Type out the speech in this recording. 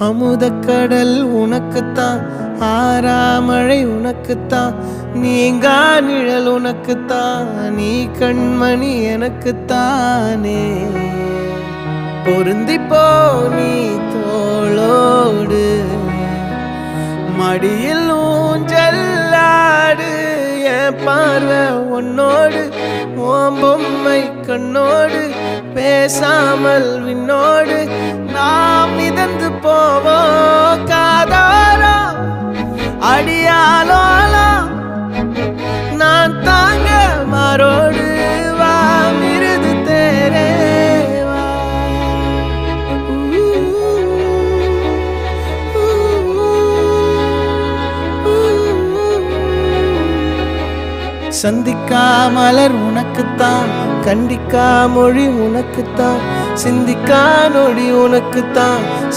அமுதக்கடல் உனக்குத்தான், ஆறாமழை உனக்குத்தான், நீங்கா நிழல் உனக்குத்தான், நீ கண்மணி எனக்குத்தானே. பொருந்திப்போ நீ தோளோடு, மடியில் ஊஞ்சல்லாடு, என் பார்வை உன்னோடு, ஓம் பொம்மை கண்ணோடு, பேசாமல் விண்ணோடு நாம் மிதந்து போவோம் காதாரோ அடியாலோலா. நான் தாங்க மாறோடு வா மிருது தேரேவா. சந்திக்கா மலர் உனக்குத்தான், கண்டிக்கா மொழி உனக்குத்தான், சிந்திக்கா நொடி உனக்குத்தான்,